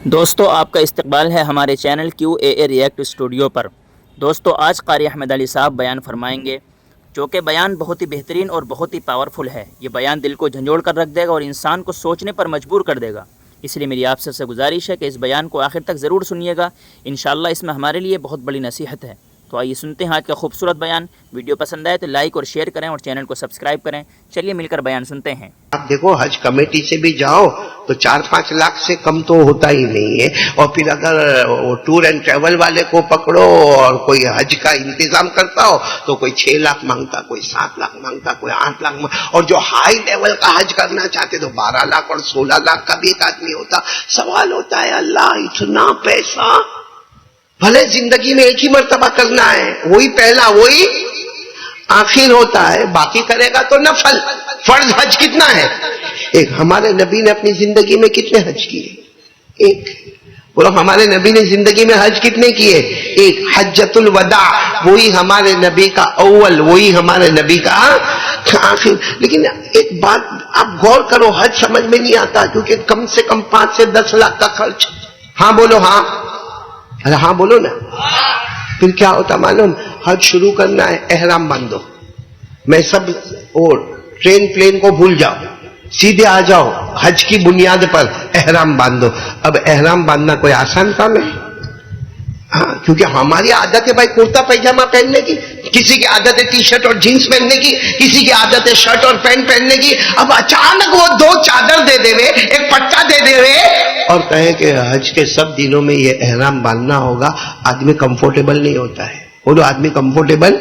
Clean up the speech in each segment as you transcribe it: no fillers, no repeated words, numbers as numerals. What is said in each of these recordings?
دوستو آپ کا استقبال ہے ہمارے چینل QAA ریئیکٹ اسٹوڈیو پر۔ دوستو آج قاری احمد علی صاحب بیان فرمائیں گے جو کہ بیان بہت ہی بہترین اور بہت ہی پاورفل ہے۔ یہ بیان دل کو جھنجھوڑ کر رکھ دے گا اور انسان کو سوچنے پر مجبور کر دے گا۔ اس لیے میری آپ سے گزارش ہے کہ اس بیان کو آخر تک ضرور سنیے گا، انشاءاللہ اس میں ہمارے لیے بہت بڑی نصیحت ہے۔ تو آئیے سنتے ہیں آج کا خوبصورت بیان۔ ویڈیو پسند آئے تو لائک اور شیئر کریں اور چینل کو سبسکرائب کریں۔ چلیے مل کر بیان سنتے ہیں۔ آپ دیکھو حج کمیٹی سے بھی جاؤ تو 4-5 لاکھ سے کم تو ہوتا ہی نہیں ہے، اور پھر اگر ٹور اینڈ ٹریول والے کو پکڑو اور کوئی حج کا انتظام کرتا ہو تو کوئی 6 لاکھ مانگتا، کوئی 7 لاکھ مانگتا، کوئی 8 لاکھ مانگتا، اور جو ہائی لیول کا حج کرنا چاہتے تو 12 لاکھ اور 16 لاکھ کا بھی ایک آدمی ہوتا۔ سوال ہوتا ہے اللہ اتنا پیسہ، بھلے زندگی میں ایک ہی مرتبہ کرنا ہے، وہی پہلا وہی آخر ہوتا ہے، باقی کرے گا تو نفل۔ فرض حج کتنا ہے؟ ایک۔ ہمارے نبی نے اپنی زندگی میں کتنے حج کیے؟ ایک۔ بولو ہمارے نبی نے زندگی میں حج کتنے کیے؟ ایک۔ حجۃ الوداع وہی ہمارے نبی کا اول، وہی ہمارے نبی کا آخر۔ لیکن ایک بات آپ غور کرو، حج سمجھ میں نہیں آتا کیونکہ کم سے کم 5 سے 10 لاکھ کا خرچ۔ ہاں بولو ہاں، ارے ہاں بولو نا۔ پھر کیا ہوتا معلوم؟ حج شروع کرنا ہے، احرام باندھو۔ میں سب اور ٹرین پلین کو بھول جاؤ، سیدھے آ جاؤ حج کی بنیاد پر، احرام باندھو۔ اب احرام باندھنا کوئی آسان کام ہے؟ ہاں، کیونکہ ہماری عادت ہے بھائی کرتا پیجامہ پہننے کی، کسی کی عادت ہے ٹی شرٹ اور جینس پہننے کی، کسی کی عادت ہے شرٹ اور پینٹ پہننے کی۔ اب اچانک وہ 2 چادر دے دے وے، ایک پٹا دے دے وے اور کہے کہ حج کے سب دنوں میں یہ احرام باندھنا ہوگا، آدمی کمفورٹیبل نہیں ہوتا ہے۔ بولو آدمی کمفورٹیبل؟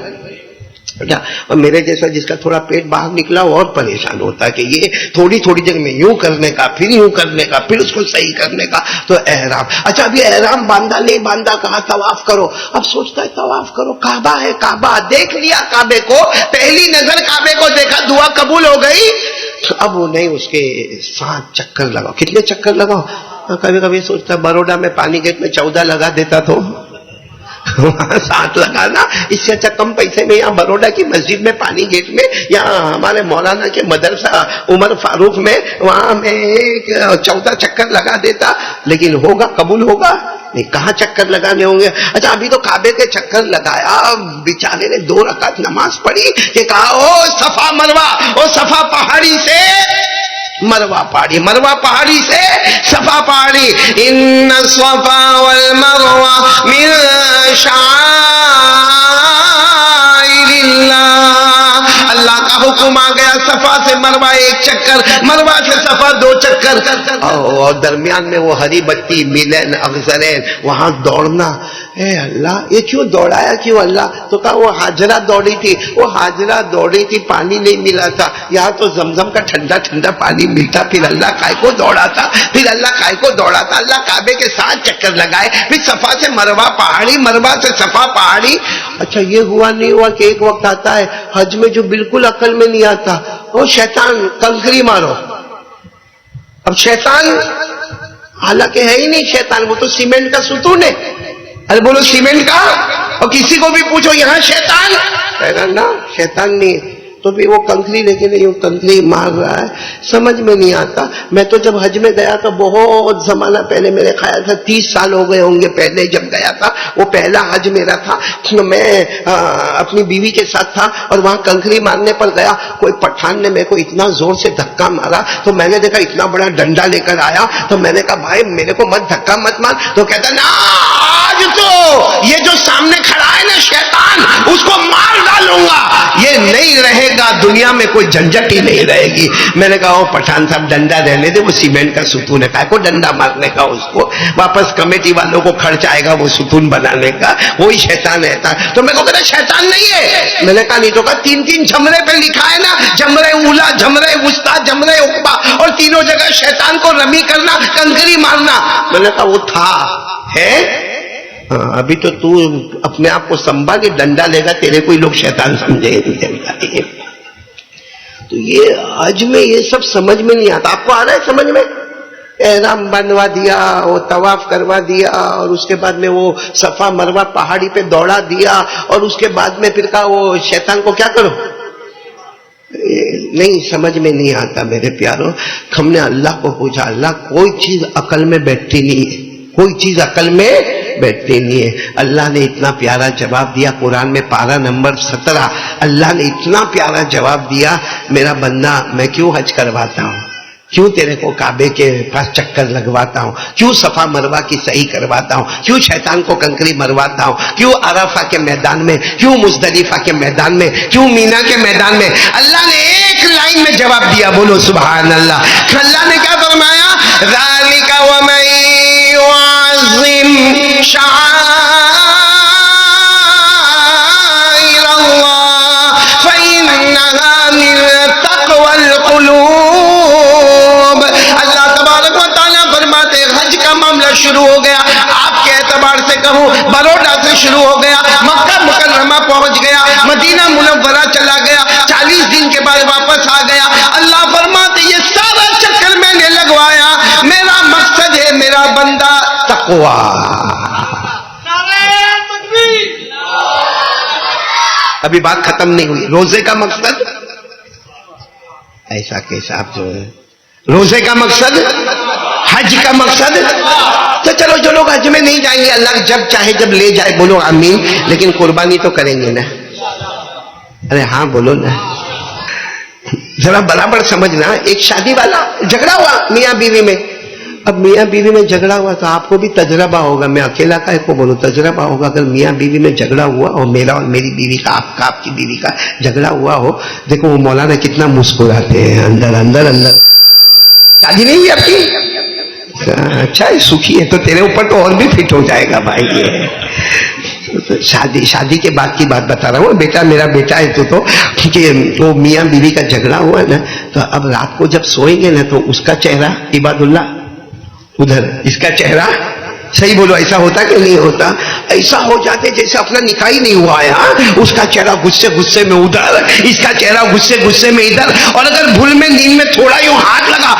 اور میرے جیسا جس کا تھوڑا پیٹ باہر نکلا وہ اور پریشان ہوتا ہے کہ یہ تھوڑی تھوڑی جگہ میں یوں کرنے کا، پھر یوں کرنے کا، پھر اس کو صحیح کرنے کا۔ تو احرام، اچھا ابھی احرام باندھا نہیں باندھا، کہا طواف کرو، اب سوچتا ہے طواف کرو، کعبہ ہے، کعبہ دیکھ لیا، کعبے کو پہلی نظر کعبے کو دیکھا، دعا قبول ہو گئی۔ اب وہ نہیں، اس کے 7 چکر لگاؤ۔ کتنے چکر لگاؤ؟ کبھی کبھی سوچتا ہے بروڈا میں پانی گیٹ میں 14 لگا دیتا تو 7 لگانا، اس سے اچھا کم پیسے میں یہاں بروڈا کی مسجد میں پانی گیٹ میں، یہاں ہمارے مولانا کے مدرسہ عمر فاروق میں، وہاں میں 14 چکر لگا دیتا۔ لیکن ہوگا؟ قبول ہوگا؟ نہیں۔ کہاں چکر لگانے ہوں گے؟ اچھا ابھی تو کعبے کے چکر لگایا، بیچارے نے 2 رکعت نماز پڑھی کہ کہا او صفا مروہ، او صفا پہاڑی سے مروہ پہاڑی، مروہ پہاڑی سے صفا پہاڑی، ان الصفا والمروہ من شعائر اللہ۔ اللہ کا حکم آ گیا، صفا سے مروہ 1 چکر، مروہ سے صفا 2 چکر، اور درمیان میں وہ ہری بتی ملین اغزرین، وہاں دوڑنا۔ اے اللہ یہ کیوں دوڑایا کیوں اللہ؟ تو کہا وہ حاجرہ دوڑی تھی، وہ حاجرہ دوڑی تھی، پانی نہیں ملا تھا، یہاں تو زمزم کا ٹھنڈا ٹھنڈا پانی ملتا، پھر اللہ کائے کو دوڑا تھا، پھر اللہ کائے کو دوڑا تھا؟ اللہ کعبے کے 7 چکر لگائے، پھر صفا سے مروہ پہاڑی، مروہ سے صفا پہاڑی۔ اچھا یہ ہوا نہیں ہوا کہ ایک وقت آتا ہے حج میں جو بالکل عقل میں نہیں آتا، وہ شیطان کنکری مارو۔ اب شیطان حالانکہ ہے ہی نہیں شیطان، وہ تو سیمنٹ کا ستون ہے۔ ارے بولو سیمنٹ کا، اور کسی کو بھی پوچھو یہاں شیطان کہے گا نا شیطان نہیں، تو بھی وہ کنکری لے کے نہیں، وہ کنکری مار رہا ہے، سمجھ میں نہیں آتا۔ میں تو جب حج میں گیا تھا بہت زمانہ پہلے، میرے خیال سے 30 سال ہو گئے ہوں گے پہلے جب گیا تھا، وہ پہلا حج میرا تھا، میں اپنی بیوی کے ساتھ تھا اور وہاں کنکری مارنے پر گیا، کوئی پٹھان نے میرے کو اتنا زور سے دھکا مارا تو میں نے دیکھا اتنا بڑا ڈنڈا لے کر آیا، تو میں نے کہا بھائی میرے کو مت دھکا مت مار، تو کہتا نا آج تو یہ جو سامنے کھڑا ہے نا شیطان، اس کو مار ڈالوں گا، یہ نہیں رہے گا دنیا میں، کوئی جھنجٹ ہی نہیں رہے گی۔ میں نے کہا او پٹھان صاحب ڈنڈا رہنے دے، وہ سیمنٹ کا ستون ہے، کائے کو ڈنڈا مارنے کا، اس کو واپس کمیٹی والوں کو خرچ آئے گا وہ ستون بنانے کا، وہی شیطان رہتا ہے۔ تو میں کو کہتا شیطان نہیں ہے، میں نے کہا نہیں، تو کہا 3 جھمرے پہ لکھا ہے نا، جھمرے اولا، جھمرے وسطی، جھمرے عقبہ، اور تینوں جگہ شیطان کو رمی کرنا، کنکری مارنا۔ میں نے کہا وہ تھا ہے، ابھی تو تو اپنے آپ کو سنبھال، ڈنڈا لے گا تیرے کوئی لوگ شیطان سمجھے گے۔ تو یہ حج میں یہ سب سمجھ میں نہیں آتا۔ آپ کو آ رہا ہے سمجھ میں؟ احرام بنوا دیا، وہ طواف کروا دیا، اور اس کے بعد میں وہ صفا مروہ پہاڑی پہ دوڑا دیا، اور اس کے بعد میں پھر کہا وہ شیطان کو کیا کرو؟ نہیں سمجھ میں نہیں آتا میرے پیاروں۔ ہم نے اللہ کو پوچھا، اللہ کوئی چیز عقل میں بیٹھتی نہیں ہے، کوئی چیز عقل میں بیٹھتی نہیں ہے. اللہ نے اتنا پیارا جواب دیا قرآن میں پارہ نمبر 17. اللہ نے اتنا پیارا جواب دیا, میرا بندہ میں کیوں حج کرواتا ہوں, کیوں تیرے کو کعبے کے پاس چکر لگواتا ہوں, کیوں صفا مروا کی صحیح کرواتا ہوں, کیوں شیطان کو کنکری مرواتا ہوں, کیوں عرفہ کے میدان میں, کیوں مزدلفہ کے میدان میں, کیوں مینا کے میدان میں. اللہ نے ایک لائن میں جواب دیا, بولو سبحان اللہ. اللہ نے کیا فرمایا, ذالک ومن يعظم شعائر اللہ فإنها من تقوى القلوب. اللہ تبارک و تعالیٰ فرماتے حج کا معاملہ شروع ہو گیا, آپ کے اعتبار سے کہوں بروڈا سے شروع ہو گیا, مکہ مکرمہ پہنچ گیا, مدینہ منورہ چلا گیا, 40 دن کے بعد واپس آ گیا. اللہ فرماتے یہ سارا چکر میں نے لگوایا, میرا مقصد ہے میرا بندہ تقوی. ابھی بات ختم نہیں ہوئی. روزے کا مقصد ایسا کیسا, آپ جو ہے روزے کا مقصد, حج کا مقصد. تو چلو جو لوگ حج میں نہیں جائیں گے اللہ جب چاہے جب لے جائے, بولو آمین, لیکن قربانی تو کریں گے نا. ارے ہاں بولو نا, ذرا برابر سمجھنا. ایک شادی والا جھگڑا ہوا میاں بیوی میں. اب میاں بیوی میں جھگڑا ہوا تو آپ کو بھی تجربہ ہوگا, میں اکیلا کا کو بولوں تجربہ ہوگا. اگر میاں بیوی میں جھگڑا ہوا اور میرا اور میری بیوی کا, آپ کی بیوی کا جھگڑا ہوا ہو, دیکھو وہ مولانا کتنا مسکراتے ہیں اندر اندر اندر. شادی نہیں ہوئی آپ کی, اچھا ہے سکھی ہے تو تیرے اوپر تو اور بھی فٹ ہو جائے گا بھائی. یہ شادی کے بعد کی بات بتا رہا ہوں. بیٹا میرا بیٹا ہے تو کہ وہ میاں بیوی کا جھگڑا ہوا نا, تو اب رات کو جب سوئیں گے نا تو اس کا چہرہ عباد اللہ ادھر, اس کا چہرہ صحیح بولو, ایسا ہوتا کہ نہیں ہوتا؟ ایسا ہو جاتے جیسے اپنا نکاح ہی نہیں ہوا ہے. اس کا چہرہ غصے میں ادھر, اس کا چہرہ غصے میں ادھر, اور اگر بھول میں نیند میں تھوڑا یوں ہاتھ لگا,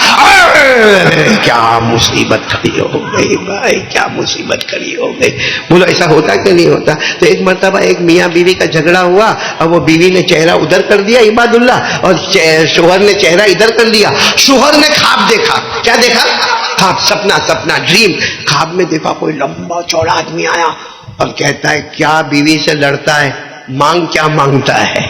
کیا مصیبت کھڑی ہو گئی بھائی, کیا مصیبت کھڑی ہو گئی. بولو ایسا ہوتا کہ نہیں ہوتا؟ تو ایک مرتبہ ایک میاں بیوی کا جھگڑا ہوا, اور وہ بیوی نے چہرہ ادھر کر دیا عباد اللہ, اور شوہر نے چہرہ ادھر کر دیا. شوہر نے خواب دیکھا. کیا دیکھا؟ خواب, سپنا ڈریم. خواب میں دیکھا کوئی لمبا چوڑا آدمی آیا اور کہتا ہے کیا بیوی سے لڑتا ہے, مانگ کیا مانگتا ہے.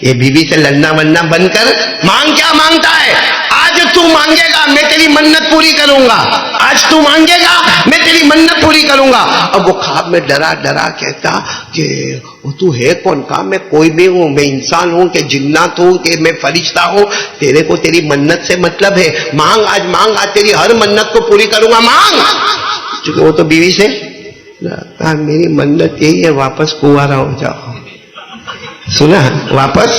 یہ بیوی سے لڑنا ورنا بند کر, مانگ کیا مانگتا ہے. آج تو مانگے گا میں تیری منت پوری کروں گا, آج تو مانگے گا میں تیری منت پوری کروں گا. اب وہ خواب میں ڈرا کہتا کہ تو ہے کون؟ کہا میں کوئی بھی ہوں, میں انسان ہوں کہ جنات ہوں کہ میں فرشتہ ہوں, تیرے کو تیری منت سے مطلب ہے. مانگ آج تیری ہر منت کو پوری کروں گا, مانگ. چونکہ وہ تو بیوی سے کہا میری منت یہی ہے واپس کنوارا ہو جاؤ. سنا واپس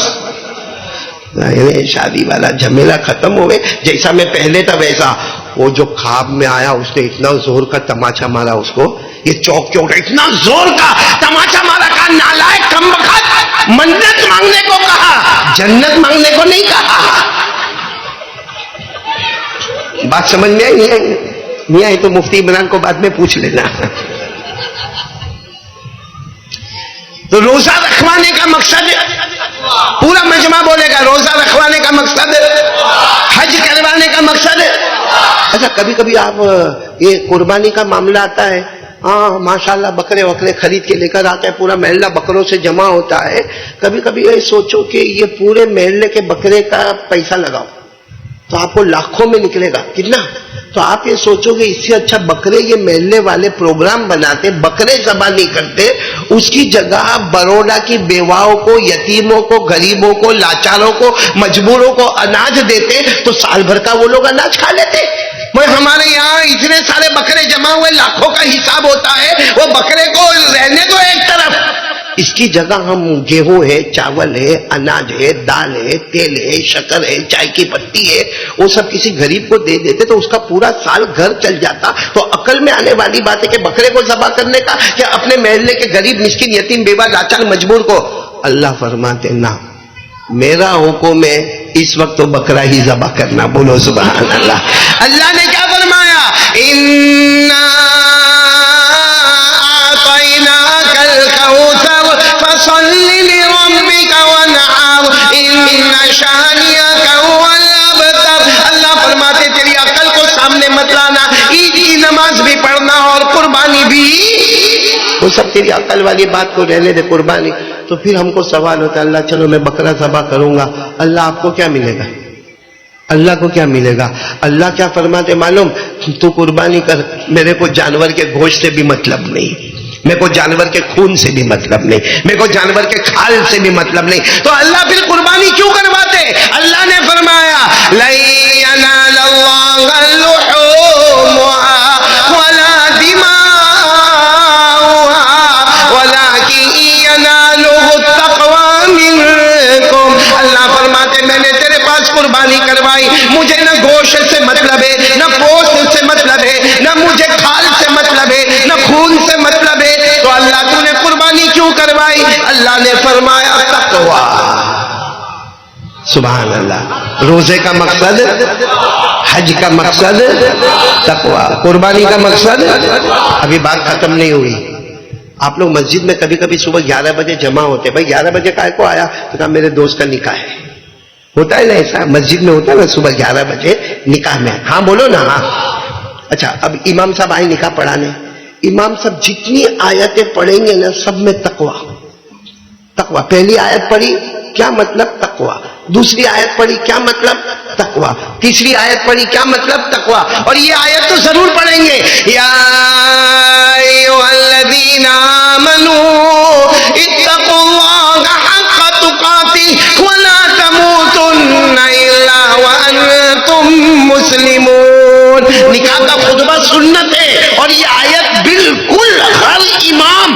شادی والا جھمیلا ختم ہو گئے. جیسا میں پہلے تھا ویسا. وہ جو خواب میں آیا اس نے اتنا زور کا تماچا مارا اس کو, یہ چوک اتنا زور کا تماچا مارا, کہا نالائق کمبخت, منت مانگنے کو کہا, جنت مانگنے کو نہیں کہا. بات سمجھ میں آئی نہیں آئی تو مفتی عمران کو بعد میں پوچھ لینا. تو روزہ رکھوانے کا مقصد, پورا مجمع بولے گا روزہ رکھوانے کا مقصد, حج کروانے کا مقصد. اچھا کبھی کبھی آپ یہ قربانی کا معاملہ آتا ہے, ہاں ماشاءاللہ بکرے وکرے خرید کے لے کر آتے ہیں, پورا محلہ بکروں سے جمع ہوتا ہے. کبھی کبھی یہ سوچو کہ یہ پورے محلے کے بکرے کا پیسہ لگاؤ تو آپ کو لاکھوں میں نکلے گا. کتنا؟ تو آپ یہ سوچو گے اس سے اچھا بکرے یہ محلے والے پروگرام بناتے, بکرے ذبح نہیں کرتے, اس کی جگہ بروڈا کی بیواؤں کو, یتیموں کو, غریبوں کو, لاچاروں کو, مجبوروں کو اناج دیتے تو سال بھر کا وہ لوگ اناج کھا لیتے. ہمارے یہاں اتنے سارے بکرے جمع ہوئے, لاکھوں کا حساب ہوتا ہے, وہ بکرے کو رہنے دو ایک طرف. اس کی جگہ ہم گیہوں ہے, چاول ہے, اناج ہے, دال ہے, تیل ہے, شکر ہے, چائے کی پتی ہے, وہ سب کسی غریب کو دے دیتے تو اس کا پورا سال گھر چل جاتا. تو عقل میں آنے والی بات ہے کہ بکرے کو ذبح کرنے کا کہ اپنے محلے کے غریب مسکین یتیم بیوہ لاچار مجبور کو. اللہ فرماتے نہ, میرا حکم ہے اس وقت تو بکرا ہی ذبح کرنا. بولو سبحان اللہ. اللہ نے کیا فرمایا, اللہ فرماتے تیری عقل کو سامنے مت لانا, عید کی نماز بھی پڑھنا اور وہ سب تیری عقل والی بات کو رہنے دے قربانی. تو پھر ہم کو سوال ہوتا ہے اللہ چلو میں بکرا ذبح کروں گا, اللہ آپ کو کیا ملے گا؟ اللہ کو کیا ملے گا؟ اللہ کیا فرماتے معلوم؟ تو قربانی کر, میرے کو جانور کے گوشت سے بھی مطلب نہیں, میرے کو جانور کے خون سے بھی مطلب نہیں, میرے کو جانور کے کھال سے بھی مطلب نہیں. تو اللہ پھر قربانی کیوں کرواتے؟ اللہ نے فرمایا لَن يَنَالَ اللَّهَ لُحُومُهَا وَلَا دِمَاؤُهَا وَلَكِن يَنَالُهُ التَّقْوَى مِنكُمْ. اللہ فرماتے میں نے تیرے پاس قربانی کروائی, مجھے نہ گوشت سے مطلب ہے, نہ پوست سے مطلب ہے, نہ مجھے کھال سے مطلب ہے, نہ خون سے مطلب ہے. تو اللہ تو نے قربانی کیوں کروائی؟ اللہ نے فرمایا تقوی. سبحان اللہ. روزے کا مقصد, حج کا مقصد تقوی, قربانی کا مقصد. ابھی بات ختم نہیں ہوئی. آپ لوگ مسجد میں کبھی کبھی صبح 11 بجے جمع ہوتے, بھائی 11 بجے کائے کو آیا؟ تو کہا میرے دوست کا نکاح ہے. ہوتا ہے نا ایسا, مسجد میں ہوتا ہے نا صبح 11 بجے نکاح میں. ہاں بولو نا. ہاں اچھا, اب امام صاحب آئے نکاح پڑھانے. امام صاحب جتنی آیتیں پڑھیں گے نا سب میں تقوی. تقوی. پہلی آیت پڑھی کیا مطلب؟ تقوی. دوسری آیت پڑھی کیا مطلب؟ تقوی. تیسری آیت پڑھی کیا مطلب؟ تقوی. اور یہ آیت تو ضرور پڑھیں گے, یا ایھا الذین آمنوا اتقوا اللہ حق تقاتہ ولا تموتن الا وانتم مسلمون. نکاح کا خطبہ سنت ہے, اور یہ آیت بالکل ہر امام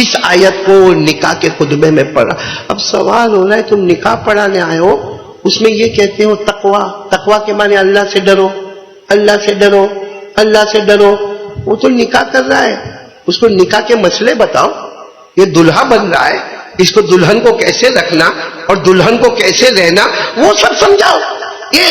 اس آیت کو نکاح کے خطبے میں پڑھا. اب سوال ہو رہا ہے تم نکاح پڑھانے آئے ہو, اس میں یہ کہتے ہو تقوی. تقوی کے معنی اللہ سے ڈرو, اللہ سے ڈرو, اللہ سے ڈرو. وہ تو نکاح کر رہا ہے, اس کو نکاح کے مسئلے بتاؤ. یہ دلہا بن رہا ہے, اس کو دلہن کو کیسے رکھنا اور دلہن کو کیسے رہنا وہ سب سمجھاؤ. یہ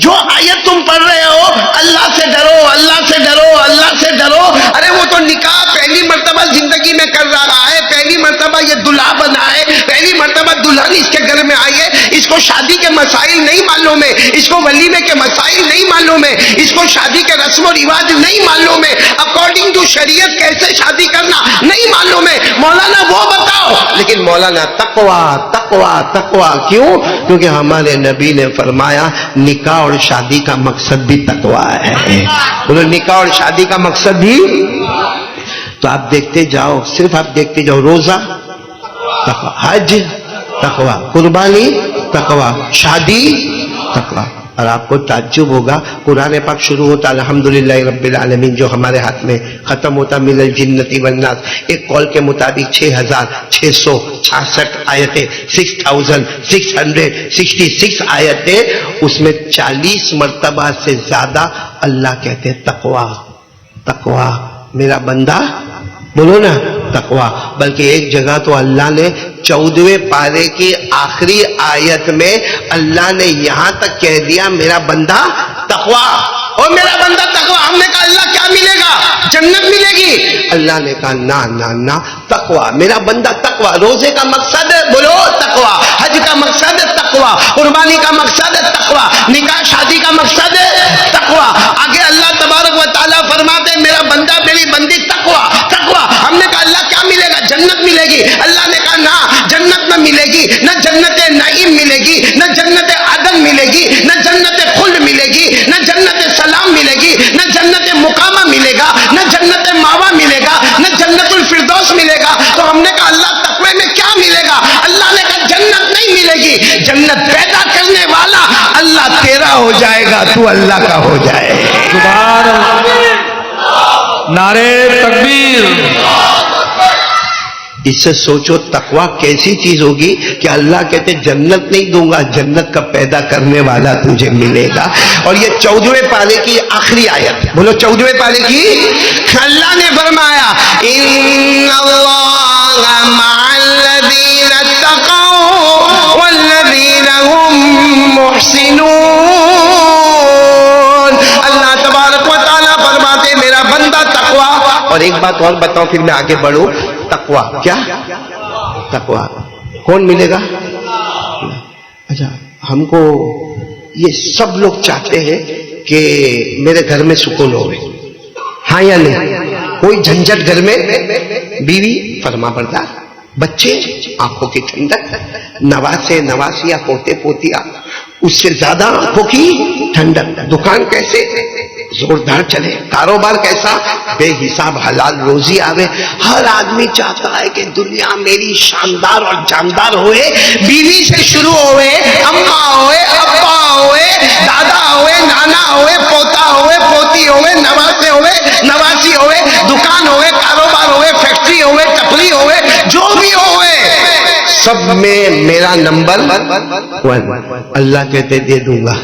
جو آیت تم پڑھ رہے ہو اللہ سے ڈرو, اللہ سے ڈرو, اللہ سے ڈرو, ارے وہ تو نکاح پہلی مرتبہ زندگی میں کر رہا ہے, پہلی مرتبہ یہ دلہا بنا ہے, پہلی مرتبہ دلہن اس کے گھر میں آئی ہے. اس کو شادی کے مسائل نہیں معلوم ہے, اس کو ولیمے کے مسائل نہیں معلوم ہے, اس کو شادی کے رسم و رواج نہیں معلوم ہے, اکارڈنگ ٹو شریعت کیسے شادی کرنا نہیں معلوم ہے. مولانا وہ بتاؤ. لیکن مولانا تقوی تقوی تقوی. کیوں؟ کیونکہ ہمارے نبی نے فرمایا نکاح اور شادی کا مقصد بھی تقوی ہے. بولو نکاح اور شادی کا مقصد بھی. تو آپ دیکھتے جاؤ, صرف آپ دیکھتے جاؤ, روزہ تقوی, حج تقوی, قربانی تقوی, شادی تقوی. اور آپ کو تعجب ہوگا قرآن پاک شروع ہوتا الحمدللہ رب العالمین جو ہمارے ہاتھ میں, ختم ہوتا من الجنۃ والناس. ایک قول کے مطابق 6666 آیتیں, 6666 آیتیں, اس میں 40 مرتبہ سے زیادہ اللہ کہتے تقوی تقوی. میرا بندہ بولو نا تقوی. بلکہ ایک جگہ تو اللہ نے 14ویں پارے کی آخری آیت میں اللہ نے یہاں تک کہہ دیا میرا بندہ تقوی. اور میرا بندہ تقوی. ہم نے کہا اللہ کیا ملے گا؟ جنت ملے گی. اللہ نے کہا نا نا نا, تقوی. میرا بندہ تقوی. روزے کا مقصد بولو تقوی, حج کا مقصد تقوی, قربانی کا مقصد تقوی, نکاح شادی کا مقصد تقوی. آگے اللہ تبارک و تعالیٰ فرماتے میرا بندہ میری بندی تقوی تقوی. ہم نے کہا اللہ کیا ملے گا؟ جنت ملے گی. اللہ نے کہا نہ, جنت نہ ملے گی, نہ جنت نعیم ملے گی, نہ جنت عدن ملے گی, نہ جنت خلد ملے گی, نہ جنت سلام ملے گی, نہ جنت مقامہ ملے گا, نہ جنت ماوا ملے گا, نہ جنت الفردوس ملے گا. تو ہم نے کہا اللہ تقوی میں کیا ملے گا؟ اللہ نے کہا جنت نہیں ملے گی. جنت پیدا کرنے والا اللہ تیرا ہو جائے گا, تو اللہ کا ہو جائے. سبحان اللہ, نعرے تکبیر. اس سے سوچو تقوی کیسی چیز ہوگی کہ اللہ کہتے جنت نہیں دوں گا, جنت کا پیدا کرنے والا تجھے ملے گا. اور یہ 14ویں پارے کی آخری آیت, بولو 14ویں پارے کی. اللہ نے فرمایا ان اللہ مع الذین اتقوا والذین هم محسنون. اللہ تبارک و تعالیٰ فرماتے میرا بندہ تقوی. اور ایک بات اور بتاؤں پھر میں آگے بڑھوں. تقوی کیا؟ تقوی کون ملے گا؟ اچھا, ہم کو یہ سب لوگ چاہتے ہیں کہ میرے گھر میں سکون ہو, ہاں یا نہیں؟ کوئی جھنجھٹ گھر میں بیوی فرما بردار، بچے آنکھوں کی ٹھنڈک، نواسے نواسیاں پوتے پوتیاں اس سے زیادہ آنکھوں کی ٹھنڈک، دکان کیسے زوردار چلے، کاروبار کیسا بے حساب حلال روزی آوے۔ ہر آدمی چاہتا ہے کہ دنیا میری شاندار اور جاندار ہوئے، بیوی سے شروع ہوئے، اماں ہوئے، ابا ہوئے، دادا ہوئے، نانا ہوئے، پوتا ہوئے، پوتی ہوئے، نواسے ہوئے، نواسی ہوئے، دکان ہوئے، کاروبار ہوئے، فیکٹری ہوئے، ٹپری ہوئے، جو بھی ہوئے، سب میں میرا نمبر 1۔ اللہ کہتے دے دوں گا،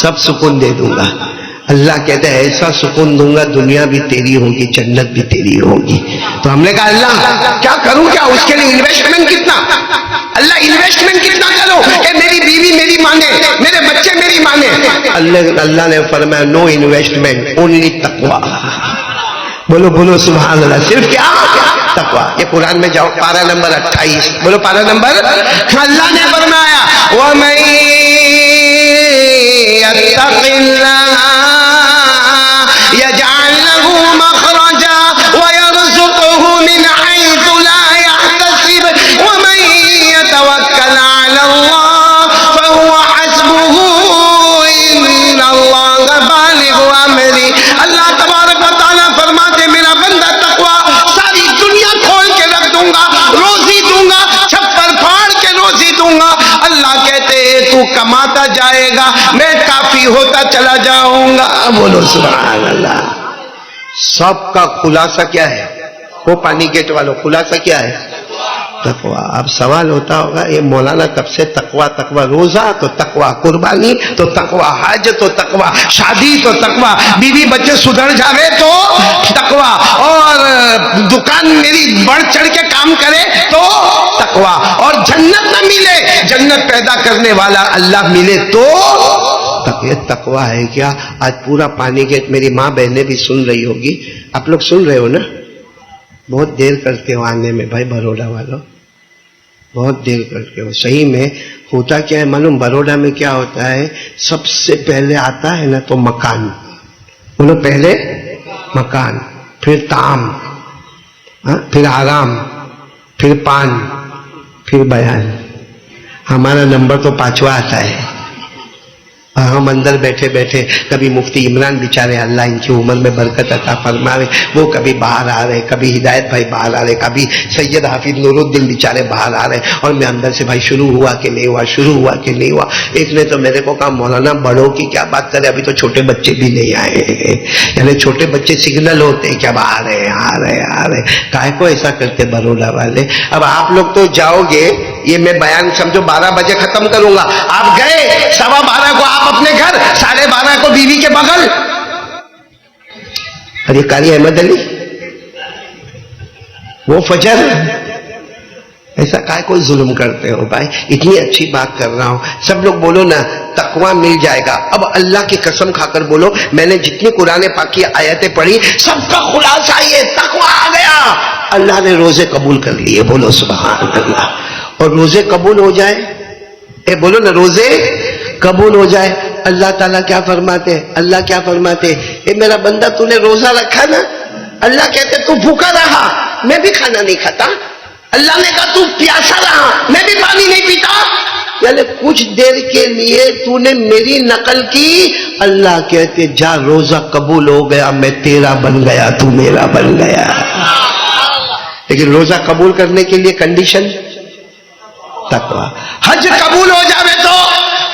سب سکون دے دوں گا۔ اللہ کہتے ایسا سکون دوں گا، دنیا بھی تیری ہوگی، جنت بھی تیری ہوگی۔ تو ہم نے کہا اللہ کیا کروں، کیا اس کے لیے انویسٹمنٹ کتنا؟ اللہ انویسٹمنٹ کتنا کروں کہ میری بیوی میری مانے، میرے بچے میری مانے؟ اللہ نے فرمایا نو انویسٹمنٹ، اونلی تقویٰ۔ بولو بولو سبحان اللہ، صرف کیا؟ تقویٰ۔ یہ قرآن میں جاؤ، پارہ نمبر 28، بولو پارہ نمبر۔ اللہ نے فرمایا وَمَن يَتَّقِ اللَّهَ يَجْعَلْ لَهُ مَخْرَجًا وَيَرْزُقْهُ مِنْ حَيْثُ لَا يَحْتَسِبُ وَمَن يَتَوَكَّلْ عَلَى اللَّهِ فَهُوَ حَسْبُهُ إِنَّ اللَّهَ بَالِغُ أَمْرِهِ۔ اللہ تبارک و تعالیٰ فرماتے میرا بندہ تقویٰ ساری دنیا کھول کے رکھ دوں گا، روزی دوں گا، چھپر پھاڑ کے روزی دوں گا۔ اللہ کہتے تو کماتا جائے گا، میں کافی ہوتا چلا جاؤں گا۔ بولو سبحان اللہ۔ سب کا خلاصہ کیا ہے؟ وہ پانی گیٹ والوں خلاصہ کیا ہے؟ تقویٰ۔ اب سوال ہوتا ہوگا یہ مولانا کب سے تقویٰ تقویٰ، روزہ تو تقویٰ، قربانی تو تقویٰ، حج تو تقویٰ، شادی تو تقویٰ، بیوی بچے سدھر جاوے تو تقویٰ، اور دکان میری بڑھ چڑھ کے کام کرے تو تقویٰ، اور جنت نہ ملے، جنت پیدا کرنے والا اللہ ملے تو تقویٰ ہے کیا؟ آج پورا پانی گیٹ میری ماں بہنیں بھی سن رہی ہوگی، آپ لوگ سن رہے ہو نا؟ بہت دیر کرتے ہو آنے میں بھائی، بروڈا والوں بہت دیر کرتے ہو۔ صحیح میں ہوتا کیا ہے معلوم؟ بروڈا میں کیا ہوتا ہے، سب سے پہلے آتا ہے نا تو مکان، بولو پہلے مکان، پھر طعام، پھر آرام، پھر پان، پھر بیان۔ ہمارا نمبر تو 5واں آتا ہے، اور ہم اندر بیٹھے بیٹھے کبھی مفتی عمران بیچارے اللہ ان کی عمر میں برکت عطا فرماوے، وہ کبھی باہر آ رہے، کبھی ہدایت بھائی باہر آ رہے، کبھی سید حافظ نور الدین بیچارے باہر آ رہے، اور میں اندر سے بھائی شروع ہوا کہ نہیں ہوا، شروع ہوا کہ نہیں ہوا۔ ایک نے تو میرے کو کہا مولانا بڑوں کی کیا بات کرے، ابھی تو چھوٹے بچے بھی نہیں آئے، یعنی چھوٹے بچے سگنل ہوتے کہ اب آ رہے آ رہے آ رہے، کائے کو ایسا کرتے بروڈا والے؟ اب آپ لوگ تو جاؤ گے، یہ میں بیان سمجھو 12 بجے ختم کروں گا، آپ گئے 12:15 کو آپ اپنے گھر، 12:30 کو بیوی کے بغل۔ ارے قاری احمد علی وہ فجر، ایسا کائے کو ظلم کرتے ہو بھائی؟ اتنی اچھی بات کر رہا ہوں، سب لوگ بولو نا تقویٰ مل جائے گا۔ اب اللہ کی قسم کھا کر بولو، میں نے جتنی قرآن پاک کی آیتیں پڑھی سب کا خلاصہ یہ تقویٰ آ گیا۔ اللہ نے روزے قبول کر لیے، بولو سبحان اللہ۔ اور روزے قبول ہو جائے، اے بولو نا روزے قبول ہو جائے، اللہ تعالیٰ کیا فرماتے؟ اللہ کیا فرماتے؟ اے میرا بندہ تو نے روزہ رکھا نا، اللہ کہتے تو بھوکا رہا، میں بھی کھانا نہیں کھاتا۔ اللہ نے کہا تو پیاسا رہا، میں بھی پانی نہیں پیتا، یعنی کچھ دیر کے لیے تو نے میری نقل کی۔ اللہ کہتے جا روزہ قبول ہو گیا، میں تیرا بن گیا، تو میرا بن گیا۔ لیکن روزہ قبول کرنے کے لیے کنڈیشن تقویٰ۔ حج قبول ہو جاوے تو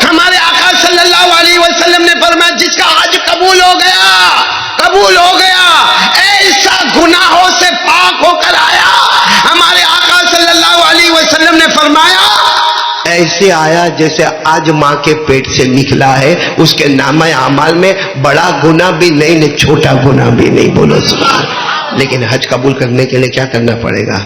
ہمارے آقا صلی اللہ علیہ وسلم نے فرمایا جس کا حج قبول ہو گیا، قبول ہو گیا، ایسا گناہوں سے پاک ہو کر آیا۔ ہمارے آقا صلی اللہ علیہ وسلم نے فرمایا ایسے آیا جیسے آج ماں کے پیٹ سے نکلا ہے، اس کے نامہ اعمال میں بڑا گناہ بھی نہیں، چھوٹا گناہ بھی نہیں، بولو سبحان۔ لیکن حج قبول کرنے کے لیے کیا کرنا پڑے گا؟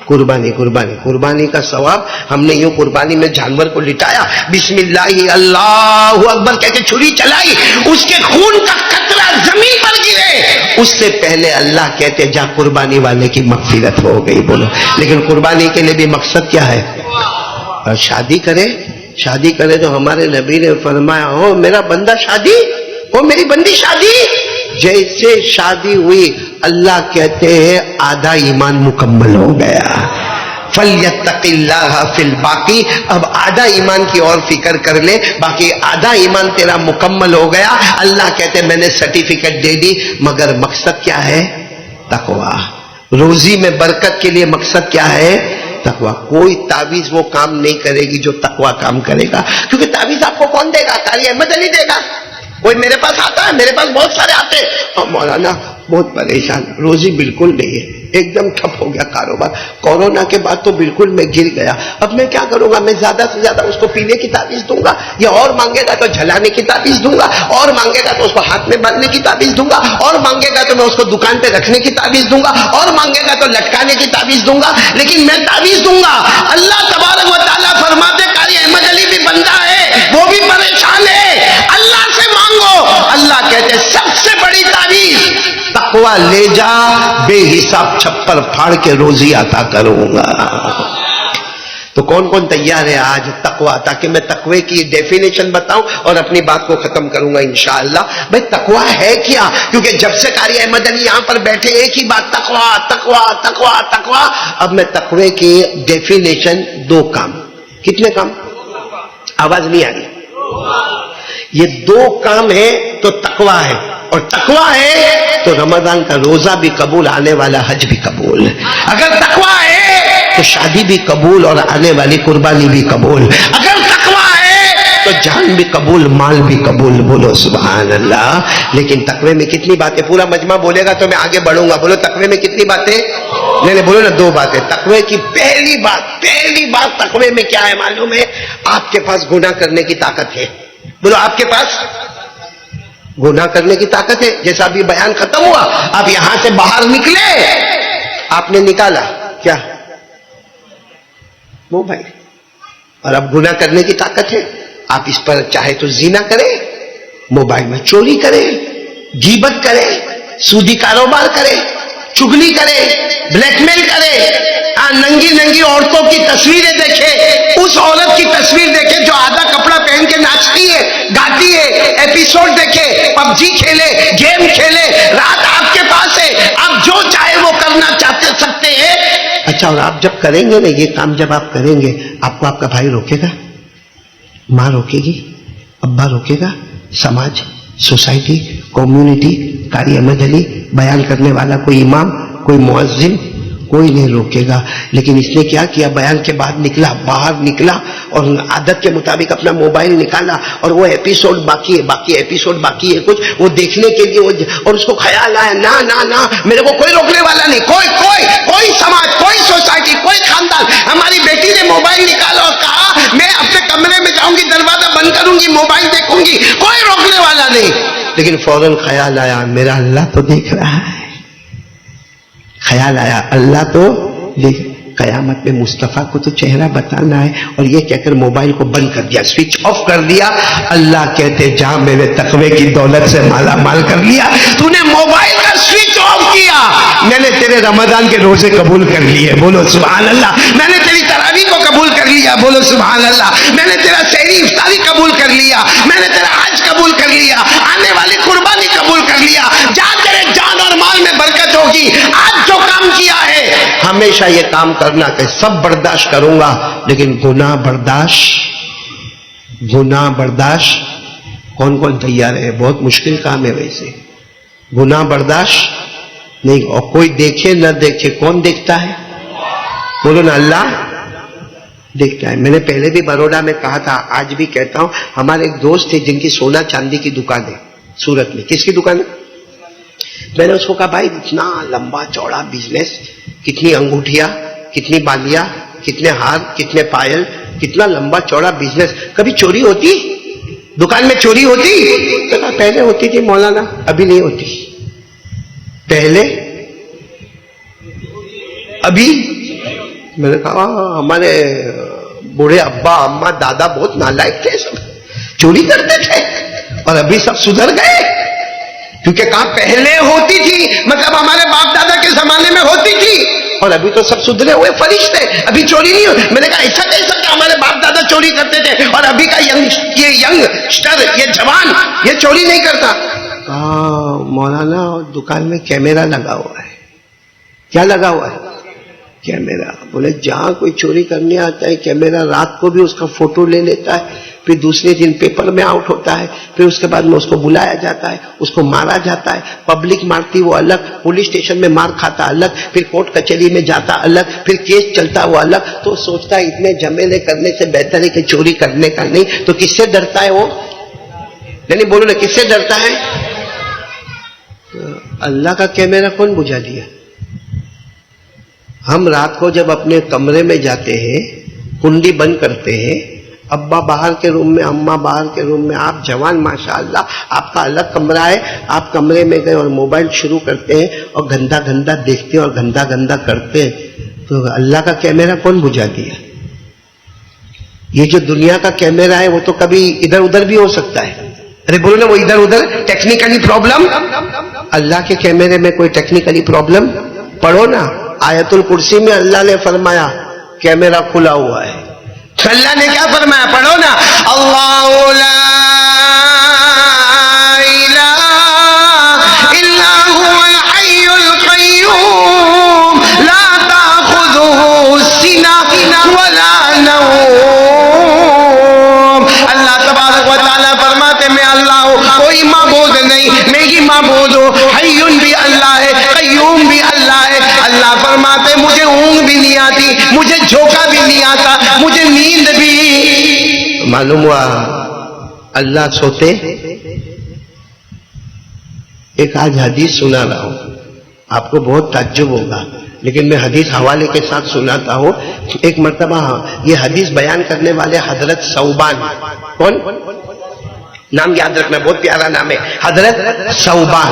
قربانی۔ قربانی قربانی کا ثواب، ہم نے یوں قربانی میں جانور کو لٹایا، بسم اللہ اللہ اکبر کہہ کے چھری چلائی، اس کے خون کا قطرہ زمین پر گرے، اس سے پہلے اللہ کہتے جا قربانی والے کی مغفرت ہو گئی، بولو۔ لیکن قربانی کے لیے بھی مقصد کیا ہے؟ اور شادی کرے تو ہمارے نبی نے فرمایا او میرا بندہ شادی، او میری بندی شادی جیسے شادی ہوئی اللہ کہتے ہیں آدھا ایمان مکمل ہو گیا. فَلْيَتَّقِ اللَّهَ فِي الْبَاقِي. اب آدھا ایمان کی اور فکر کر لے, باقی آدھا ایمان تیرا مکمل ہو گیا. اللہ کہتے میں نے سرٹیفکیٹ دے دی, مگر مقصد کیا ہے؟ تقویٰ. روزی میں برکت کے لیے مقصد کیا ہے؟ تقویٰ. کوئی تعویذ وہ کام نہیں کرے گی جو تقویٰ کام کرے گا, کیونکہ تعویذ آپ کو کون دے گا؟ قاری احمد علی دے گا. کوئی میرے پاس آتا ہے, میرے پاس بہت سارے آتے ہیں, اور مولانا بہت پریشان, روزی بالکل نہیں ہے, ایک دم ٹھپ ہو گیا کاروبار. کورونا کے بعد تو بالکل میں گر گیا, اب میں کیا کروں گا؟ میں زیادہ سے زیادہ اس کو پینے کی تعویذ دوں گا, یا اور مانگے گا تو جھلانے کی تعویذ دوں گا, اور مانگے گا تو اس کو ہاتھ میں باندھنے کی تعویذ دوں گا, اور مانگے گا تو میں اس کو دکان پہ رکھنے کی تعویذ دوں گا, اور مانگے گا تو لٹکانے کی تعویذ دوں گا. لیکن میں تعویذ دوں گا. اللہ تبارک و تعالیٰ فرماتے قاری احمد علی بھی بندہ ہے, وہ بھی پریشان ہے, اللہ سے مانگو. اللہ کہتے سب سے بڑی تعویذ تقویٰ لے جا, بے حساب چھپر پھاڑ کے روزی عطا کروں گا. تو کون کون تیار ہے آج تقویٰ, تاکہ میں تقوی کی ڈیفینیشن بتاؤں اور اپنی بات کو ختم کروں گا انشاءاللہ. بھئی تقویٰ ہے کیا؟ کیونکہ جب سے قاری احمد علی یہاں پر بیٹھے ایک ہی بات, تقویٰ تقویٰ تقویٰ تقویٰ. اب میں تقوی کی ڈیفینیشن, دو کام. کتنے کام؟ آواز نہیں آ رہی. یہ دو کام ہے تو تقویٰ ہے, اور تقویٰ ہے تو رمضان کا روزہ بھی قبول, آنے والا حج بھی قبول. اگر تقویٰ ہے تو شادی بھی قبول اور آنے والی قربانی بھی قبول. اگر تقویٰ ہے تو جان بھی قبول, مال بھی قبول. بولو سبحان اللہ. لیکن تقوی میں کتنی باتیں, پورا مجمع بولے گا تو میں آگے بڑھوں گا. بولو تقوی میں کتنی باتیں؟ نہیں بولو نا, دو باتیں. تقوی کی پہلی بات تقوی میں کیا ہے معلوم ہے؟ آپ کے پاس گناہ کرنے کی طاقت ہے. بولو آپ کے پاس گناہ کرنے کی طاقت ہے. جیسا ابھی بیان ختم ہوا, آپ یہاں سے باہر نکلے, آپ نے نکالا کیا؟ موبائل. اور اب گناہ کرنے کی طاقت ہے, آپ اس پر چاہے تو زنا کریں, موبائل میں چوری کریں, غیبت کریں, سودی کاروبار کریں, چگلی کریں, بلیک میل کریں, ننگی عورتوں کی تصویریں دیکھیں, اس عورت کی تصویر دیکھیں جو آدھا کپڑا پہن کے ناچتی ہے, گاتی ہے, ایپیسوڈ دیکھیں, پب جی کھیلے, گیم کھیلے. رات آپ کے پاس ہے, آپ جو چاہے وہ کرنا چاہتے سکتے ہیں. اچھا, اور آپ جب کریں گے نا یہ کام, جب آپ کریں گے آپ کو آپ کا بھائی روکے گا, ماں روکے گی, ابا روکے گا, سماج, سوسائٹی, کمیونٹی, قاری احمد علی, بیان کرنے والا کوئی امام, کوئی مؤذن, کوئی نہیں روکے گا. لیکن اس نے کیا کیا؟ بیان کے بعد نکلا, باہر نکلا, اور عادت کے مطابق اپنا موبائل نکالا, اور وہ ایپیسوڈ باقی ایپیسوڈ باقی ہے کچھ, وہ دیکھنے کے لیے, اور اس کو خیال آیا نہ میرے کو کوئی روکنے والا نہیں, کوئی سماج, کوئی سوسائٹی, کوئی خاندان. ہماری بیٹی نے موبائل نکالا اور کہا میں اپنے کمرے میں جاؤں گی, دروازہ بند کروں گی, موبائل دیکھوں گی, کوئی روکنے والا نہیں. لیکن فوراً خیال آیا میرا اللہ تو دیکھ رہا ہے. خیال آیا اللہ تو دیکھ, قیامت میں مصطفیٰ کو تو چہرہ بتانا ہے, اور یہ کہہ کر موبائل کو بند کر دیا, سوئچ آف کر دیا. اللہ کہتے جا, میں نے تقوی کی دولت سے مالا مال کر لیا. تو نے موبائل کا سوئچ آف کیا, میں نے تیرے رمضان کے روزے قبول کر لیے. بولو سبحان اللہ. میں نے تیری تراویح کو قبول کر لیا. بولو سبحان اللہ. میں نے تیرا سحری افطاری قبول کر لیا. میں نے تیرا حج قبول کر لیا. آنے والی قربانی قبول کر لیا. جا, تیرے جان اور مال میں برکت ہوگی. آج جو کام کیا ہے ہمیشہ یہ کام کرنا کہ سب برداشت کروں گا, لیکن گناہ برداشت کون کون تیار ہے؟ بہت مشکل کام ہے ویسے. گناہ برداشت نہیں, اور کوئی دیکھے نہ دیکھے, کون دیکھتا ہے؟ بولو نا, اللہ دیکھتا ہے. میں نے پہلے بھی بروڈا میں کہا تھا, آج بھی کہتا ہوں, ہمارے ایک دوست تھے جن کی سونا چاندی کی دکان ہے سورت میں. کس کی دکان ہے؟ میں نے اس کو کہا بھائی اتنا لمبا چوڑا بزنس, کتنی انگوٹھیاں, کتنی بالیاں, کتنے ہار, کتنے پائل, کتنا لمبا چوڑا بزنس, کبھی چوری ہوتی دکان میں؟ چوری ہوتی؟ تو کہا پہلے ہوتی تھی مولانا, ابھی نہیں ہوتی. پہلے, ابھی؟ میں نے کہا ہمارے بوڑھے ابا اما دادا بہت نالائق تھے, سب چوری کرتے تھے, اور ابھی سب سدھر گئے. کیونکہ کہاں پہلے ہوتی تھی, مطلب ہمارے باپ دادا کے زمانے میں ہوتی تھی, اور ابھی تو سب سدھرے ہوئے فرشتے, ابھی چوری نہیں ہوتی. میں نے کہا ایسا کیسا کہ ہمارے باپ دادا چوری کرتے تھے اور ابھی کا ینگسٹر, یہ جوان, یہ چوری نہیں کرتا؟ کہا مولانا دکان میں کیمرہ لگا ہوا ہے. کیا لگا ہوا ہے؟ کیمرہ. بولے جہاں کوئی چوری کرنے آتا ہے کیمرہ رات کو بھی اس کا فوٹو لے لیتا ہے, پھر دوسرے دن پیپر میں آؤٹ ہوتا ہے, پھر اس کے بعد میں اس کو بلایا جاتا ہے, اس کو مارا جاتا ہے, پبلک مارتی وہ الگ, پولیس اسٹیشن میں مار کھاتا الگ, پھر کورٹ کچہری میں جاتا الگ, پھر کیس چلتا وہ الگ. تو سوچتا ہے اتنے جھمیلے کرنے سے بہتر ہے کہ چوری کرنے کا نہیں. تو کس سے ڈرتا ہے وہ؟ نہیں بولو نا, کس سے ڈرتا ہے؟ اللہ کا کیمرہ کون بجھا دیا؟ ہم رات کو جب اپنے کمرے میں جاتے ہیں کنڈی بند کرتے ہیں, ابا باہر کے روم میں, اماں باہر کے روم میں, آپ جوان ماشاءاللہ آپ کا الگ کمرہ ہے, آپ کمرے میں گئے اور موبائل شروع کرتے ہیں اور گندا گندا دیکھتے ہیں اور گندا گندا کرتے ہیں, تو اللہ کا کیمرہ کون بجھا دیا؟ یہ جو دنیا کا کیمرہ ہے وہ تو کبھی ادھر ادھر بھی ہو سکتا ہے. ارے بولو نا, وہ ادھر ادھر ٹیکنیکلی پرابلم. اللہ کے کیمرے میں کوئی ٹیکنیکلی پرابلم؟ پڑھو نا آیت الکرسی میں اللہ نے فرمایا کیمرہ کھلا ہوا ہے. اللہ نے کیا فرمایا؟ پڑھو نا, اللہ لا الہ الا هو الحی القیوم لا تأخذہ سنۃ ولا نوم. اللہ تبارک و تعالیٰ فرماتے میں اللہ ہوں, کوئی معبود نہیں, میں ہی معبود ہوں. حی بھی اللہ ہے, قیوم بھی اللہ ہے. اللہ فرماتے مجھے اونگ بھی نہیں آتی, مجھے جھوکا بھی نہیں آتا, مجھے نیند بھی. معلوم ہوا اللہ سوتے. ایک آج حدیث سنا رہا ہوں, آپ کو بہت تعجب ہوگا, لیکن میں حدیث حوالے کے ساتھ سناتا ہوں. ایک مرتبہ یہ حدیث بیان کرنے والے حضرت ثوبان, کون نام یاد رکھنا, بہت پیارا نام ہے, حضرت ثوبان,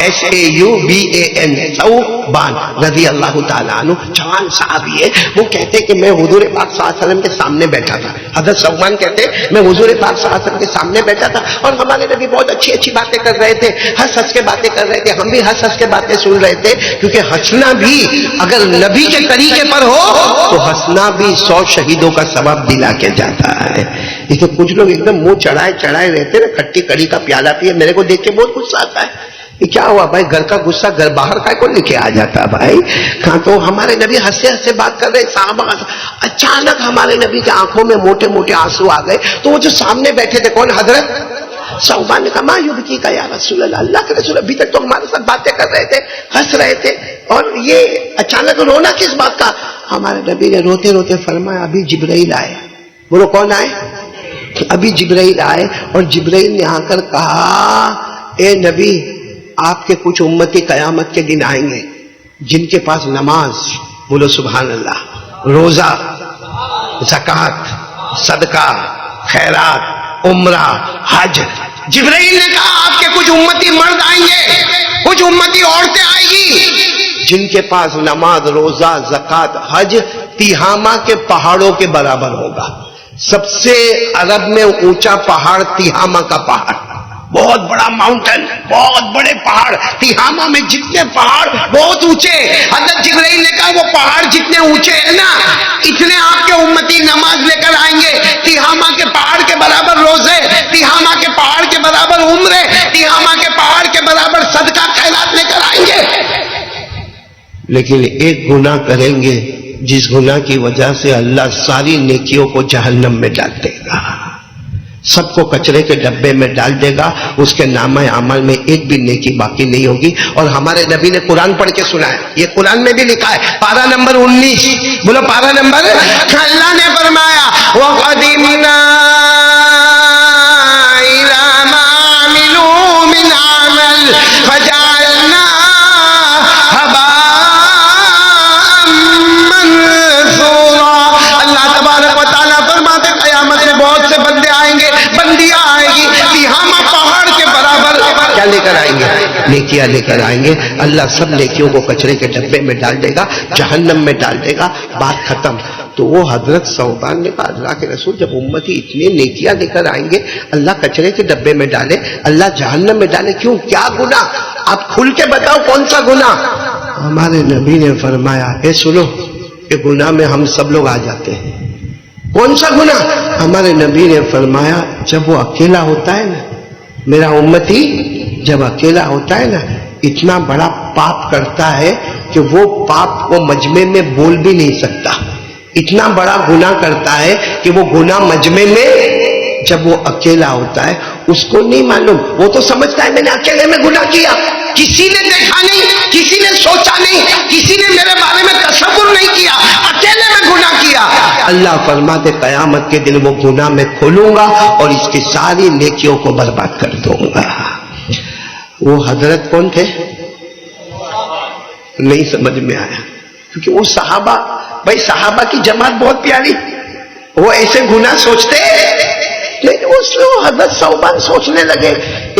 SAUBAN, ثوبان رضی اللہ تعالیٰ عنہ, جوان صحابی ہے. وہ کہتے کہ میں حضور پاک صلی اللہ علیہ وسلم کے سامنے بیٹھا تھا. حضرت ثوبان کہتے میں حضور پاک صلی اللہ علیہ وسلم کے سامنے بیٹھا تھا اور ہمارے نبی بہت اچھی اچھی باتیں کر رہے تھے, ہنس ہنس کے باتیں کر رہے تھے, ہم بھی ہنس ہنس کے باتیں سن رہے تھے. کیونکہ ہنسنا بھی اگر نبی کے طریقے پر ہو تو ہنسنا بھی 100 شہیدوں کا ثواب دلا کے جاتا ہے. یہ تو کچھ لوگ ایک دم منہ چڑھائے چڑھائے رہتے نا, کھٹی کڑی کا پیالہ پیے. میرے کو دیکھ کے بہت غصہ آتا ہے, یہ کیا ہوا بھائی, گھر کا غصہ گھر باہر کا کو لے کے آ جاتا بھائی. کہاں تو ہمارے نبی ہنسے ہنسے بات کر رہے, صحابہ اچانک ہمارے نبی کی آنکھوں میں موٹے موٹے آنسو آ گئے. تو وہ جو سامنے بیٹھے تھے کون, حضرت ثوبان نے کہا ما یبکی کا یا رسول اللہ, اللہ کے رسول ابھی تک تو ہمارے ساتھ باتیں کر رہے تھے, ہنس رہے تھے, اور یہ اچانک رونا کس بات کا؟ ہمارے نبی نے روتے روتے فرمایا ابھی جبرائیل آئے. بولو کون آئے؟ ابھی جبرائیل آئے, اور جبرائیل نے آ کر کہا اے نبی آپ کے کچھ امتی قیامت کے دن آئیں گے جن کے پاس نماز, بولو سبحان اللہ, روزہ, زکوٰۃ, صدقہ, خیرات, عمرہ, حج. جبرائیل نے کہا آپ کے کچھ امتی مرد آئیں گے, کچھ امتی عورتیں آئیں گی جن کے پاس نماز, روزہ, زکوٰۃ, حج تیہامہ کے پہاڑوں کے برابر ہوگا. سب سے عرب میں اونچا پہاڑ تیہامہ کا پہاڑ, بہت بڑا ماؤنٹن, بہت بڑے پہاڑ. تیہامہ میں جتنے پہاڑ بہت اونچے. حضرت جبرائیل نے کہا وہ پہاڑ جتنے اونچے ہیں نا, اتنے آپ کے امتی نماز لے کر آئیں گے. تیہامہ کے پہاڑ کے برابر روزے, تیہامہ کے پہاڑ کے برابر عمرے, تیہامہ کے پہاڑ کے برابر صدقہ خیرات لے کر آئیں گے. لیکن ایک گناہ کریں گے جس گناہ کی وجہ سے اللہ ساری نیکیوں کو جہنم میں ڈال دے گا, سب کو کچرے کے ڈبے میں ڈال دے گا. اس کے نامہ عمل میں ایک بھی نیکی باقی نہیں ہوگی. اور ہمارے نبی نے قرآن پڑھ کے سنایا, یہ قرآن میں بھی لکھا ہے, پارہ نمبر 19, بولو پارہ نمبر. اللہ نے فرمایا وَقَدِمْنَا إِلَىٰ مَا عَمِلُوا مِنْ عَمَلٍ فَجَعَلْنَاهُ لے کر آئیں گے, نیکیاں لے کر آئیں گے. اللہ سب نیکیوں کو کچرے کے ڈبے میں ڈال دے گا, جہنم میں ڈال دے گا, بات ختم. تو وہ حضرت ثوبان نے کہا اللہ کے رسول جب امتی اتنے نیکیاں لے کر آئیں گے اللہ کچرے کے ڈبے میں ڈالے, اللہ جہنم میں ڈالے, کیوں, کیا گناہ؟ آپ کھل کے بتاؤ کون سا گناہ؟ ہمارے نبی نے فرمایا اے سنو, کہ گناہ میں ہم سب لوگ آ جاتے ہیں. کون سا گناہ؟ ہمارے نبی نے فرمایا جب وہ اکیلا ہوتا ہے نا, میرا امتی جب اکیلا ہوتا ہے نا اتنا بڑا پاپ کرتا ہے کہ وہ پاپ کو مجمع میں بول بھی نہیں سکتا. اتنا بڑا گناہ کرتا ہے کہ وہ گناہ مجمع میں جب وہ اکیلا ہوتا ہے اس کو نہیں معلوم. وہ تو سمجھتا ہے میں نے اکیلے میں گناہ کیا, کسی نے دیکھا نہیں, کسی نے سوچا نہیں, کسی نے میرے بارے میں تصور نہیں کیا, اکیلے میں گناہ کیا. اللہ فرماتے قیامت کے دن وہ گناہ میں کھولوں گا اور اس کی ساری نیکیوں کو برباد کر دوں گا. وہ حضرت کون تھے؟ نہیں سمجھ میں آیا, کیونکہ وہ صحابہ, بھائی صحابہ کی جماعت بہت پیاری, وہ ایسے گناہ سوچتے لیکن اس نے وہ حضرت ثوبان سوچنے لگے.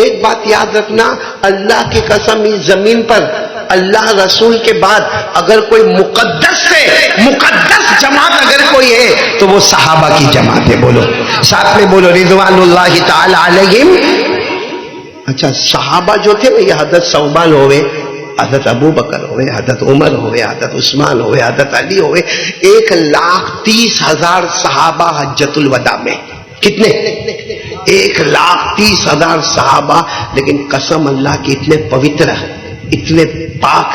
ایک بات یاد رکھنا, اللہ کی قسم اس زمین پر اللہ رسول کے بعد اگر کوئی مقدس جماعت اگر کوئی ہے تو وہ صحابہ کی جماعت ہے. بولو ساتھ میں بولو رضوان اللہ تعالی علیہم. اچھا صحابہ جو تھے یہ حضرت ثوبان ہوئے, حضرت ابو بکر ہوئے, حضرت عمر ہوئے, حضرت عثمان ہوئے, حضرت علی ہوئے, 1,30,000 صحابہ حجۃ الوداع میں. کتنے؟ 1,30,000 صحابہ. لیکن قسم اللہ کی اتنے پوتر, اتنے پاک,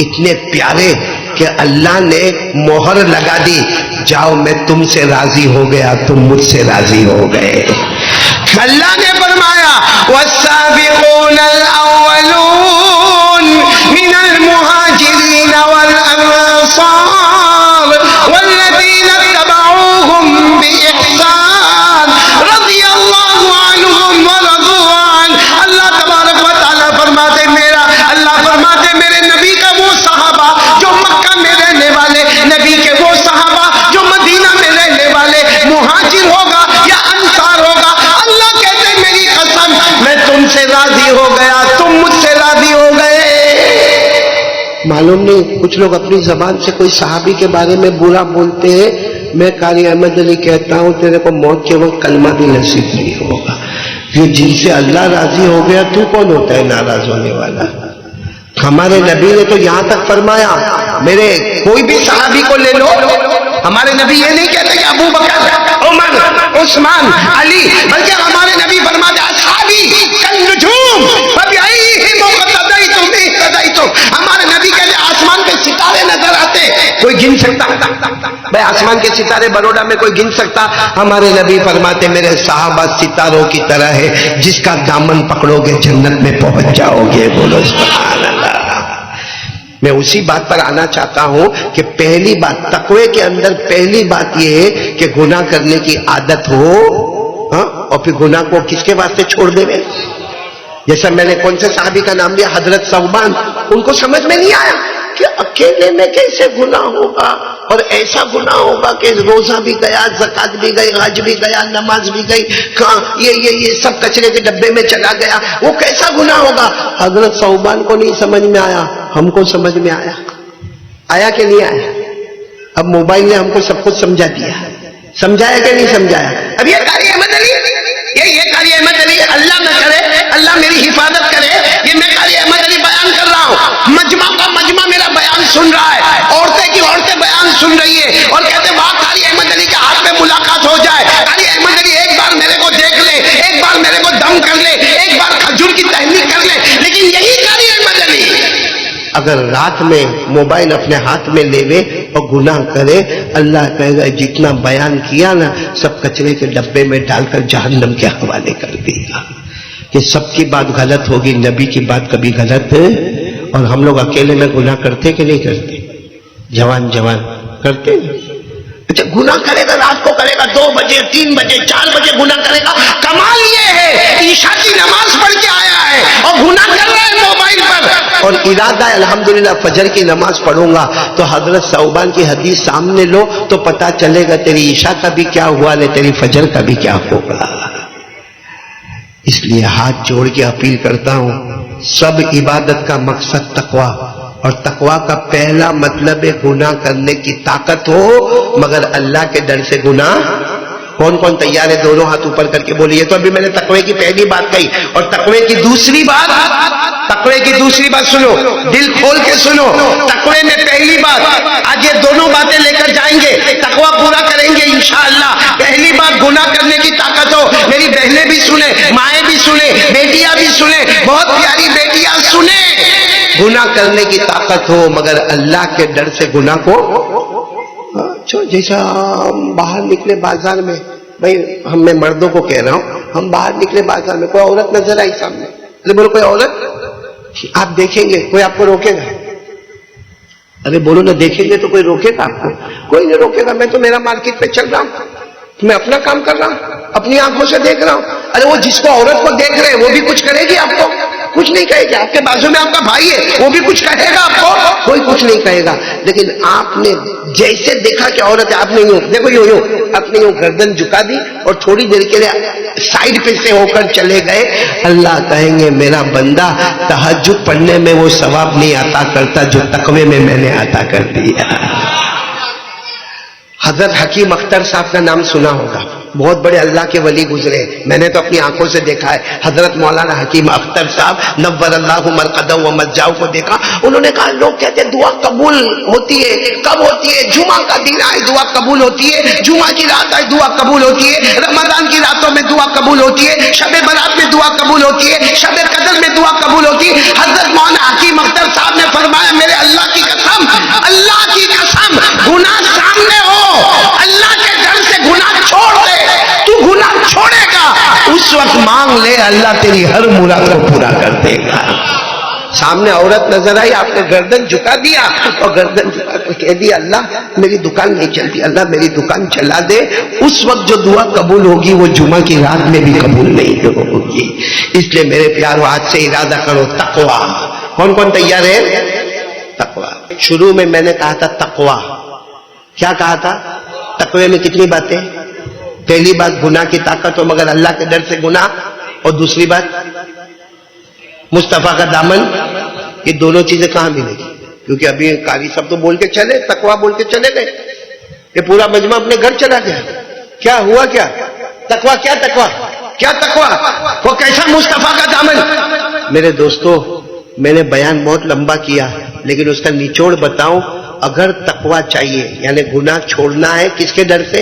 اتنے پیارے کہ اللہ نے مہر لگا دی, جاؤ میں تم سے راضی ہو گیا, تم مجھ سے راضی ہو گئے. اللہ نے فرمایا والسابقون الاولون من المهاجرين والانصار والذين اتبعوهم باحسان رضي الله عنهم ورضوا عنه. اللہ تبارک و تعالی فرماتے میرا, اللہ فرماتے میرے نبی کا وہ صحابہ جو مکہ میں رہنے والے, نبی کے وہ صحابہ جو مدینہ میں رہنے والے, مہاجر ہوگا یا انصار ہوگا, اللہ کہتے میری قسم میں تم سے راضی ہو گیا, تم مجھ سے راضی ہو گئے. معلوم نہیں کچھ لوگ اپنی زبان سے کوئی صحابی کے بارے میں برا بولتے ہیں. میں قاری احمد علی کہتا ہوں تیرے کو موت کے وقت کلمہ بھی نصیب نہیں ہوگا. یہ جن سے اللہ راضی ہو گیا, تو کون ہوتا ہے ناراض ہونے والا؟ ہمارے نبی نے تو یہاں تک فرمایا, میرے کوئی بھی صحابی کو لے لو, ہمارے نبی یہ نہیں کہتے کہ ابو بکر, عمر, عثمان, علی, بلکہ ہمارے نبی فرماتے اصحابی کالنجوم فبأیہم اقتدیتم اہتدیتم. ہمارے نبی کہتے آسمان پہ ستارے نظر آتے, کوئی گن سکتا؟ بھائی آسمان کے ستارے بروڈا میں کوئی گن سکتا؟ ہمارے نبی فرماتے میرے صحابہ ستاروں کی طرح ہے, جس کا دامن پکڑو گے جنت میں پہنچ جاؤ گے. بولو سبحان اللہ. میں اسی بات پر آنا چاہتا ہوں کہ پہلی بات تقوی کے اندر پہلی بات یہ ہے کہ گناہ کرنے کی عادت ہو, اور پھر گناہ کو کس کے واسطے چھوڑ دے. جیسا میں نے کون سے صحابی کا نام لیا, حضرت ثوبان, ان کو سمجھ میں نہیں آیا کہ اکیلے میں کیسے گناہ ہوگا, اور ایسا گناہ ہوگا کہ روزہ بھی گیا, زکات بھی گئی, حج بھی گیا, نماز بھی گئی, یہ سب کچرے کے ڈبے میں چلا گیا, وہ کیسا گناہ ہوگا. حضرت ثوبان کو نہیں سمجھ میں آیا, ہم کو سمجھ میں آیا. آیا کہ نہیں آیا؟ اب موبائل نے ہم کو سب کچھ سمجھا دیا. سمجھایا کہ نہیں سمجھایا؟ اب یہ قاری احمد علی, یہ قاری احمد علی, اللہ نہ کرے, اللہ میری حفاظت کرے, یہ میں قاری احمد علی بیان کر رہا ہوں, مجمع کا مجمع میرا بیان سن رہا ہے, عورتیں کی عورتیں بیان سن رہی ہے, اور کہتے وہاں قاری احمد علی کے ہاتھ میں ملاقات ہو جائے. قاری احمد علی ایک بار میرے کو دیکھ لے, ایک بار میرے کو دم کر لے, ایک بار کھجور کی تحلیل کر لے, لیکن یہی قاری احمد علی اگر رات میں موبائل اپنے ہاتھ میں لے اور گناہ کرے, اللہ کہے گا جتنا بیان کیا نا سب کچرے کے ڈبے میں ڈال کر جہنم کے حوالے کر دیا. کہ سب کی بات غلط ہوگی, نبی کی بات کبھی غلط ہے. اور ہم لوگ اکیلے میں گناہ کرتے کہ نہیں کرتے؟ جوان کرتے. اچھا گناہ کرے گا, رات کو کرے گا, 2 بجے 3 بجے 4 بجے گناہ کرے گا. کمال یہ ہے عشاء کی نماز پڑھ کے آیا ہے اور گناہ کر رہا ہے موبائل پر, اور ارادہ ہے الحمدللہ فجر کی نماز پڑھوں گا. تو حضرت ثوبان کی حدیث سامنے لو تو پتا چلے گا تیری عشاء کا بھی کیا ہوا ہے, تیری فجر کا بھی کیا ہوگا. اس لیے ہاتھ جوڑ کے اپیل کرتا ہوں, سب عبادت کا مقصد تقویٰ, اور تقویٰ کا پہلا مطلب ہے گناہ کرنے کی طاقت ہو, مگر اللہ کے ڈر سے گناہ. کون کون تیار ہے؟ دونوں ہاتھ اوپر کر کے بولیے. تو ابھی میں نے تقوی کی پہلی بات کہی, اور تقوی کی دوسری بات سنو, دل کھول کے سنو. تقوی میں پہلی بات, آج یہ دونوں باتیں لے کر جائیں گے, تقوی پورا کریں گے انشاءاللہ. پہلی بات گناہ کرنے کی طاقت ہو, میری بہنیں بھی سنیں, مائیں بھی سنیں, بیٹیاں بھی سنیں, بہت پیاری بیٹیاں سنیں. گناہ کرنے کی طاقت ہو مگر اللہ کے ڈر سے گناہ کو جیسا ہم باہر نکلے بازار میں, بھائی میں مردوں کو کہہ رہا ہوں, ہم باہر نکلے بازار میں, کوئی عورت نظر آئی سامنے, ارے بولو کوئی عورت, آپ دیکھیں گے کوئی آپ کو روکے گا؟ ارے بولو نا, دیکھیں گے تو کوئی روکے گا آپ کو؟ کوئی نہیں روکے گا. میں تو میرا مارکیٹ پہ چل رہا ہوں, میں اپنا کام کر رہا ہوں, اپنی آنکھوں سے دیکھ رہا ہوں. ارے وہ جس کو عورت کو دیکھ رہے ہیں وہ بھی کچھ کرے گی آپ کو؟ کچھ نہیں کہے گی. آپ کے بازو میں آپ کا بھائی ہے, وہ بھی کچھ کہے گا آپ کو؟ کوئی کچھ نہیں کہے گا. لیکن آپ نے جیسے دیکھا کہ عورت ہے, آپ نے یوں دیکھو, یوں اپنی یوں گردن جھکا دی اور تھوڑی دیر کے لیے سائڈ پہ سے ہو کر چلے گئے. اللہ کہیں گے میرا بندہ تہجد پڑھنے میں وہ ثواب نہیں عطا کرتا جو تقوی میں میں نے عطا کر دیا. حضرت حکیم اختر صاحب کا نام سنا ہوگا, بہت بڑے اللہ کے ولی گزرے, میں نے تو اپنی آنکھوں سے دیکھا ہے. حضرت مولانا حکیم اختر صاحب نور اللہ مرقدہ و مضجعہ کو دیکھا. انہوں نے کہا لوگ کہتے ہیں دعا قبول ہوتی ہے, کب ہوتی ہے؟ جمعہ کا دن آئے دعا قبول ہوتی ہے, جمعہ کی رات آئے دعا قبول ہوتی ہے, رمضان کی راتوں میں دعا قبول ہوتی ہے, شب برات میں دعا قبول ہوتی ہے, شب قدر میں دعا قبول ہوتی ہے. حضرت مولانا حکیم اختر صاحب نے فرمایا میرے اللہ کی قسم, اللہ کی قسم, گناہ سامنے ہو, اللہ کے ڈر سے گناہ چھوڑ دے, تو گناہ چھوڑے گا اس وقت مانگ لے, اللہ تیری ہر مراد کو پورا کر دے گا. سامنے عورت نظر آئی, آپ نے گردن جھکا دیا اور گردن جھکا کر کہہ دیا اللہ میری دکان نہیں چلتی, اللہ میری دکان چلا دے. اس وقت جو دعا قبول ہوگی وہ جمعہ کی رات میں بھی قبول نہیں ہوگی. اس لیے میرے پیارو آج سے ارادہ کرو تقویٰ. کون کون تیار ہے؟ تقویٰ. شروع میں نے کہا تھا تقویٰ, کیا کہا تھا؟ تقوی میں کتنی باتیں؟ پہلی بات گناہ کی طاقت ہو مگر اللہ کے ڈر سے گناہ, اور دوسری بات مصطفیٰ کا دامن. یہ دونوں چیزیں کہاں ملے گی؟ کیونکہ ابھی قاری سب تو بول کے چلے, تقویٰ بول کے چلے گئے, یہ پورا مجمع اپنے گھر چلا گیا. کیا ہوا؟ کیا تقویٰ؟ کیا تقویٰ؟ کیا تقویٰ؟ وہ کیسا مصطفیٰ کا دامن؟ میرے دوستو میں نے بیان بہت لمبا کیا لیکن اس کا نچوڑ بتاؤں. اگر تقویٰ چاہیے یعنی گناہ چھوڑنا ہے کس کے ڈر سے,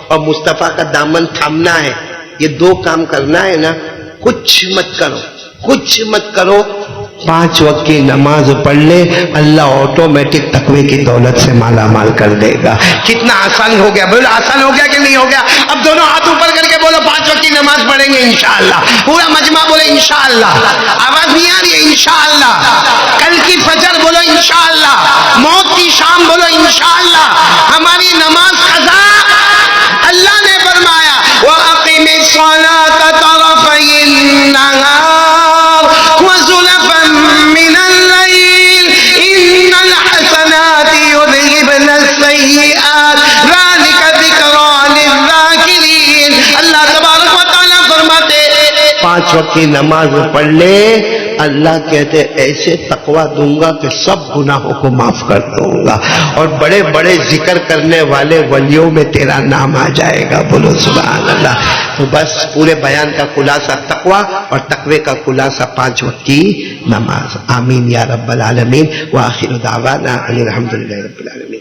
اور مصطفیٰ کا دامن تھامنا ہے, یہ دو کام کرنا ہے نا, کچھ مت کرو, کچھ مت کرو, 5 وقت کی نماز پڑھ لے, اللہ آٹومیٹک تقوی کی دولت سے مالا مال کر دے گا. کتنا آسان ہو گیا, بولو آسان ہو گیا کہ نہیں ہو گیا؟ اب دونوں ہاتھ اوپر کر کے بولو 5 وقت کی نماز پڑھیں گے انشاءاللہ. پورا مجمع بولے انشاءاللہ. آواز نہیں آ رہی ہے؟ انشاءاللہ. کل کی فجر بولو انشاءاللہ. موت کی شام بولو انشاءاللہ. ہماری نماز قضا. اللہ نے فرمایا وَأَقِمِ الصَّلَاةَ طَرَفَيِ النَّهَارِ وَزُلَفًا مِّنَ اللَّيْلِ إِنَّ الْحَسَنَاتِ يُذْهِبْنَ السَّيِّئَاتِ ذَلِكَ ذِكْرَىٰ لِلذَّاكِرِينَ. اللہ تبارک و تعالیٰ فرماتے 5 وقت کی نماز پڑھ لے, اللہ کہتے ایسے تقویٰ دوں گا کہ سب گناہوں کو معاف کر دوں گا, اور بڑے بڑے ذکر کرنے والے ولیوں میں تیرا نام آ جائے گا. بولو سبحان اللہ. تو بس پورے بیان کا خلاصہ تقویٰ, اور تقوی کا خلاصہ 5 وقت کی نماز. آمین یا رب العالمین. وآخر دعوانا ان الحمدللہ رب العالمین.